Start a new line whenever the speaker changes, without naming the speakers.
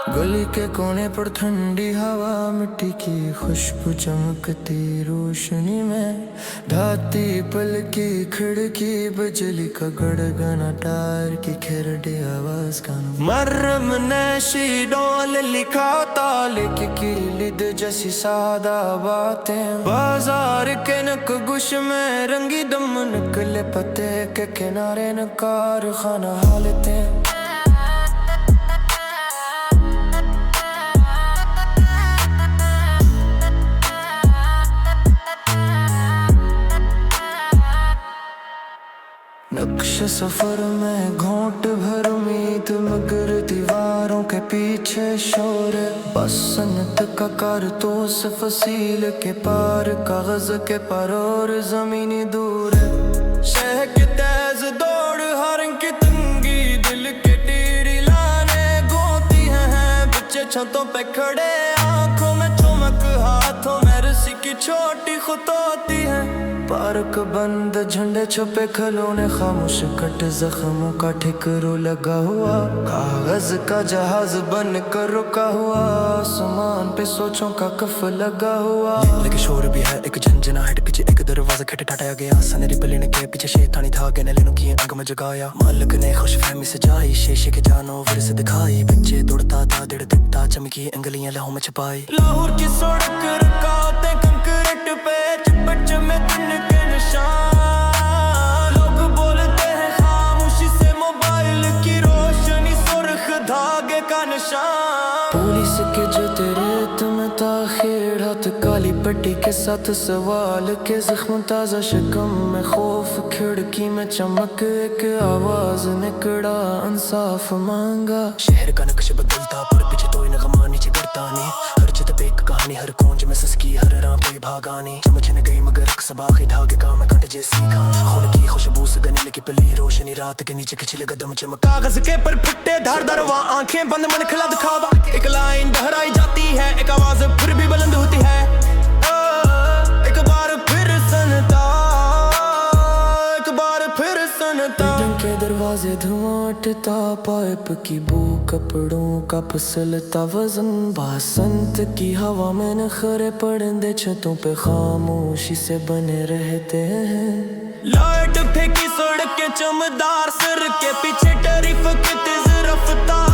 गली के कोने पर ठंडी हवा, मिट्टी की खुशबू चमकती रोशनी में, ढाती पल की खिड़की, बिजली का गड़गड़ा, टायर की खिरडी आवाज का मरम नशी डोल लिखा तालिक की लिद जैसी सादा बातें, बाजार के नकगुश में रंगी दम निकले पते के किनारे न कारखाना हालतें। नक्श सफर में घोंट भर उम्मीद, मगर दीवारों के पीछे शोर, बसंत का कारतूस फसील के पार, कागज के पार और जमीनी दूर, शहर की तेज दौड़, हरन की तंगी, दिल के टीरी लाने गोती हैं बच्चे छतों पे खड़े, आंखों में चमक, हाथों में रस्सी की छोटी खुतोती है, पार्क बंद, झंडे छुपे, खिलौने खामोश, कट जख्मों का ठिकरू लगा हुआ, कागज का जहाज बन कर रुका हुआ, आसमान पे सोचों का कफ लगा हुआ। लेकिन शोर भी है एक झंझनाहट, पीछे एक दरवाजा खटखटाया गया, सनरी पलने के पीछे शैतानी धागे ने लेनों की आंख में जगाया, मालिक ने खुशफहमी सजाई, शीशे के जानवर से दिखाई, बच्चे दौड़ता था, दिल दिखता, चमकी अंगलियां लहू में छुपाई, लाहौर की सड़क रुकावटें कंक्रीट पे चिपट में दिन के निशान, लोग बोलते हैं खामोशी से मोबाइल की रोशनी, सुर्ख धागे का निशान, पुलिस के जूते रेत में ताखिर, हाथ काली पट्टी के साथ सवाल के जख्म, ताजा शक्म में खौफ, खिड़की में चमक, एक आवाज निकला, इंसाफ मांगा। शहर का नक्श बदलता पर पीछे तो नगमा नीचे गिरता नहीं, हर छत पे एक कहानी, हर कौंज में ससकी, हर राह पे भागानी, चमचने गई मगर सबाखी धागे का मैं कांटे जैसी खान, खून की खुशबू से गने लगी पली रोशनी, रात के नीचे खिंची लगा दम चमक, कागज के पर फुट्टे धार दरवा, आंखें बंद मन खिला दिखावा, एक लाइन दोहराई जाती है, एक आवाज फिर भी बुलंद होती है, एक बार फिर सुनता, एक बार फिर सुनता, के दरवाजे धुआं उठता, पाइप की बू, कपड़ों का फिसलता वजन, बसंत की हवा में नखरे पड़े, छतों पे खामोशी से बने रहते हैं, लाइट फेंकी सड़क के चमदार, सर के पीछे टरीफ की तेज रफ्तार,